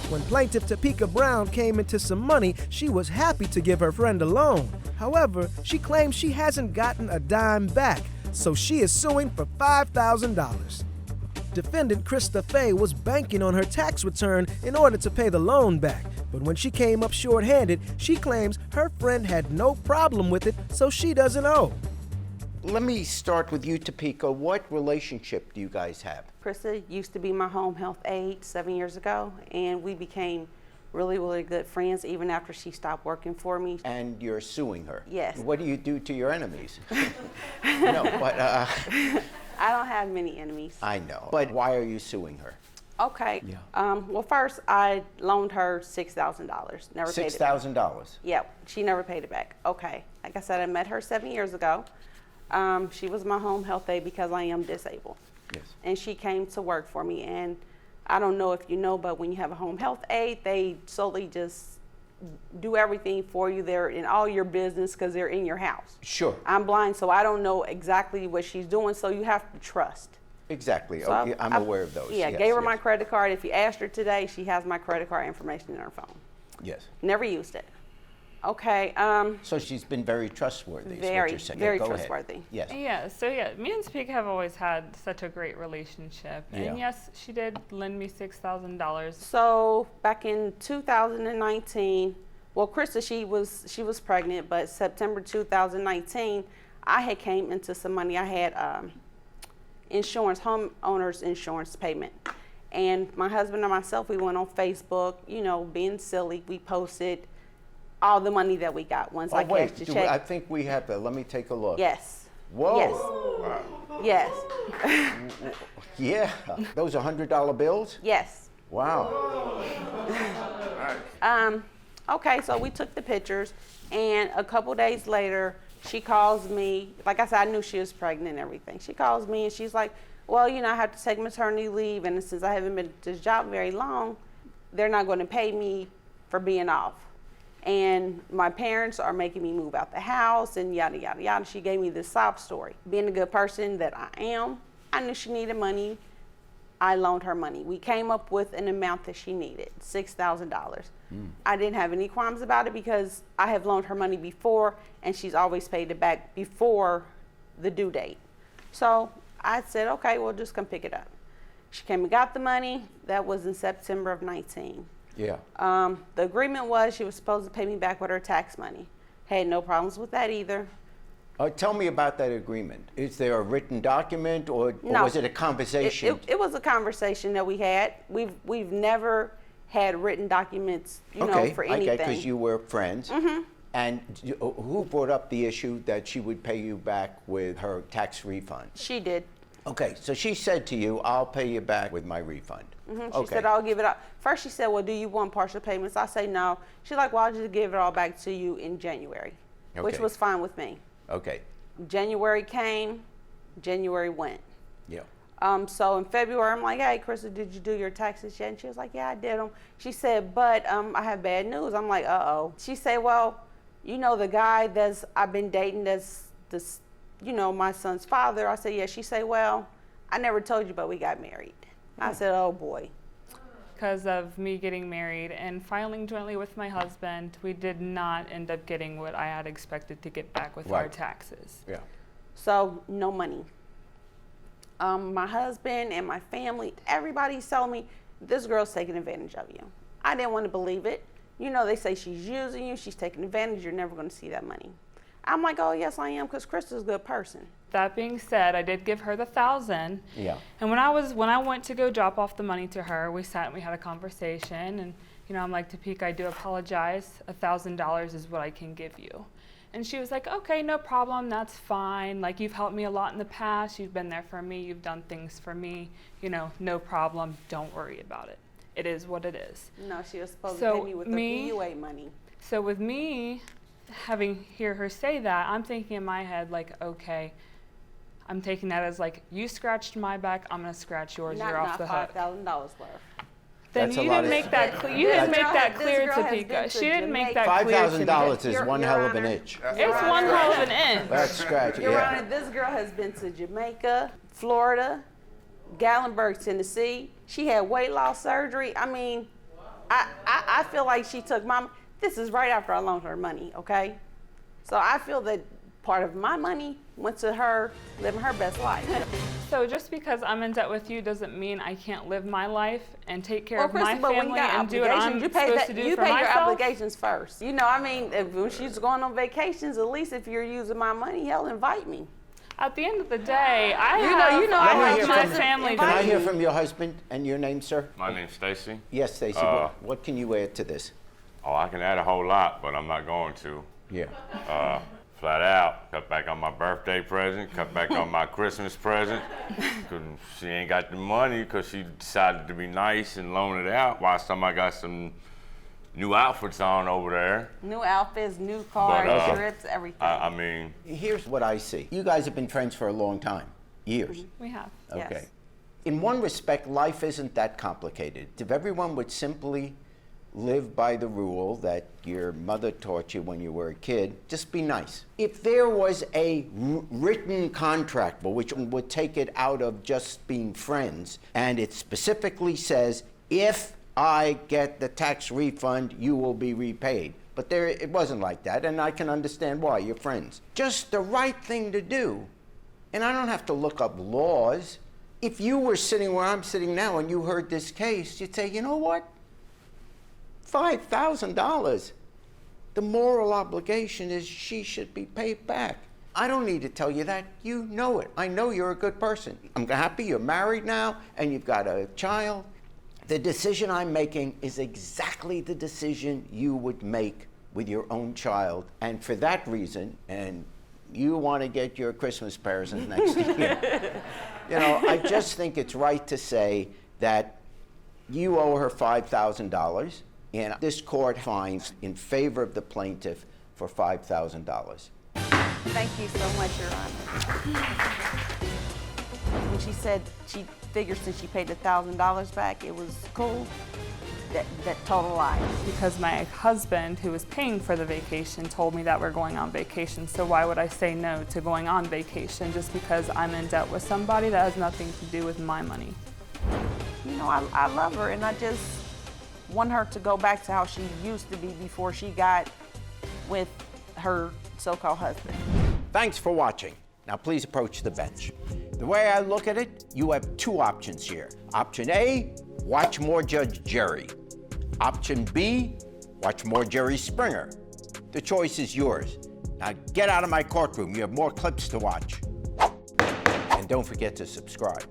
When plaintiff Tapeka Brown came into some money, she was happy to give her friend a loan. However, she claims she hasn't gotten a dime back, so she is suing for $5,000. Defendant Krista Faye was banking on her tax return in order to pay the loan back, but when she came up short-handed, she claims her friend had no problem with it, so she doesn't owe. Let me start with you, Tapeka. What relationship do you guys have? Krista used to be my home health aide 7 years ago, and we became really, really good friends even after she stopped working for me. And you're suing her? Yes. What do you do to your enemies? No, but I don't have many enemies. I know. But why are you suing her? Okay. Yeah. Well, first, I loaned her $6,000. Never paid it back. $6,000? Yep. She never paid it back. Okay. Like I said, I met her 7 years ago. She was my home health aide because I am disabled. Yes. And she came to work for me. And I don't know if you know, but when you have a home health aide, they solely just do everything for you. They're in all your business because they're in your house. Sure. I'm blind, so I don't know exactly what she's doing, so you have to trust. Exactly. So okay. I'm aware of those. Yeah, yes, gave her yes. my credit card. If you asked her today, she has my credit card information in her phone. Yes. Never used it. Okay. So she's been very trustworthy. is what Very, you're saying. very Go ahead. trustworthy. Yes. Yeah, me and Tapeka have always had such a great relationship. Yeah. And yes, she did lend me $6,000. So back in 2019, well, Krista, she was pregnant, but September 2019, I had came into some money. I had insurance, homeowners insurance payment. And my husband and myself, we went on Facebook, you know, being silly. We posted all the money that we got once I cashed the check. I think we have that. Let me take a look. Yes. Whoa. Yes. Yeah. Those are $100 bills? Yes. Wow. Okay, so we took the pictures, and a couple days later, she calls me. Like I said, I knew she was pregnant and everything. She calls me, and she's like, well, you know, I have to take maternity leave, and since I haven't been at this job very long, they're not going to pay me for being off. And my parents are making me move out the house and yada, yada, yada. She gave me this sob story. Being a good person that I am, I knew she needed money. I loaned her money. We came up with an amount that she needed, $6,000. I didn't have any qualms about it because I have loaned her money before, and she's always paid it back before the due date. So I said, okay, well, just come pick it up. She came and got the money. That was in September of 19. Yeah. The agreement was she was supposed to pay me back with her tax money. Had no problems with that either. Tell me about that agreement. Is there a written document, or No. was it a conversation? It was a conversation that we had. We've never had written documents, you know, for anything. Okay, because you were friends. Mm-hmm. And who brought up the issue that she would pay you back with her tax refund? She did. Okay, so she said to you, I'll pay you back with my refund. Mm-hmm. She Okay. said, I'll give it up. First she said, well, do you want partial payments? I say no. She's like, well, I'll just give it all back to you in January, which Okay. was fine with me. Okay. January came, January went. Yeah. So in February, I'm like, hey, Krista, did you do your taxes yet? And she was like, yeah, I did them. She said, but I have bad news. I'm like, uh-oh. She said, well, you know the guy I've been dating that's this, you know, my son's father? I said, yeah. She said, well, I never told you, but we got married. I said, oh, boy. Because of me getting married and filing jointly with my husband, we did not end up getting what I had expected to get back with our Right. taxes. Yeah. So no money. My husband and my family, everybody's telling me, this girl's taking advantage of you. I didn't want to believe it. You know, they say she's using you, she's taking advantage, you're never going to see that money. I'm like, oh, yes, I am, because Krista's a good person. That being said, I did give her the $1,000. Yeah. And when I went to go drop off the money to her, we sat and we had a conversation. And you know, I'm like, Tapeka, I do apologize. $1,000 is what I can give you. And she was like, okay, no problem. That's fine. Like, you've helped me a lot in the past. You've been there for me. You've done things for me. You know, no problem. Don't worry about it. It is what it is. No, she was supposed to pay me with the PUA money. So with me hear her say that, I'm thinking in my head, like, okay, I'm taking that as like, you scratched my back, I'm gonna scratch yours. You're off the hook. $5,000 worth. Then That's a you lot didn't of- make that clear. You didn't make that clear, Tapeka. She didn't make that clear to me. $5,000 is Your- one Your hell of an Honor. itch. It's one hell of an inch. That's scratchy. Your Yeah. Honor, this girl has been to Jamaica, Florida, Gatlinburg, Tennessee. She had weight loss surgery. I mean, I feel like she took this is right after I loaned her money, okay? So I feel that part of my money went to her living her best life. So just because I'm in debt with you doesn't mean I can't live my life and take care Well, of my Krista, but when you family got and do what I'm obligations, supposed to do you for pay your myself. obligations first. You know, I mean, when she's going on vacations, at least if you're using my money, hell, invite me. At the end of the day, I You know, I have have my children. family. Can I Invite hear me. from your husband and your name, sir? My name's Stacy. Yes, Stacy. What can you add to this? Oh, I can add a whole lot, but I'm not going to. Yeah. Flat out, cut back on my birthday present, cut back on my Christmas present. 'Cause she ain't got the money because she decided to be nice and loan it out while I got some new outfits on over there. New outfits, new cars, But, trips, everything. I mean, Here's what I see. You guys have been friends for a long time, years. We have. Yes. Okay. In one respect, life isn't that complicated. If everyone would simply live by the rule that your mother taught you when you were a kid, just be nice. If there was a written contract which would take it out of just being friends, and it specifically says, if I get the tax refund, you will be repaid. But it wasn't like that, and I can understand why. You're friends. Just the right thing to do. And I don't have to look up laws. If you were sitting where I'm sitting now and you heard this case, you'd say, you know what? $5,000. The moral obligation is she should be paid back. I don't need to tell you that. You know it. I know you're a good person. I'm happy you're married now and you've got a child. The decision I'm making is exactly the decision you would make with your own child. And for that reason, and you want to get your Christmas present next year, you know, I just think it's right to say that you owe her $5,000, and this court finds in favor of the plaintiff for $5,000. Thank you so much, Your Honor. When she said she figured since she paid $1,000 back, it was cool, that total lie. Because my husband, who was paying for the vacation, told me that we're going on vacation. So why would I say no to going on vacation just because I'm in debt with somebody that has nothing to do with my money? You know, I love her, and I just want her to go back to how she used to be before she got with her so-called husband. Thanks for watching. Now please approach the bench. The way I look at it, you have two options here. Option A, watch more Judge Jerry. Option B, watch more Jerry Springer. The choice is yours. Now get out of my courtroom. You have more clips to watch. And don't forget to subscribe.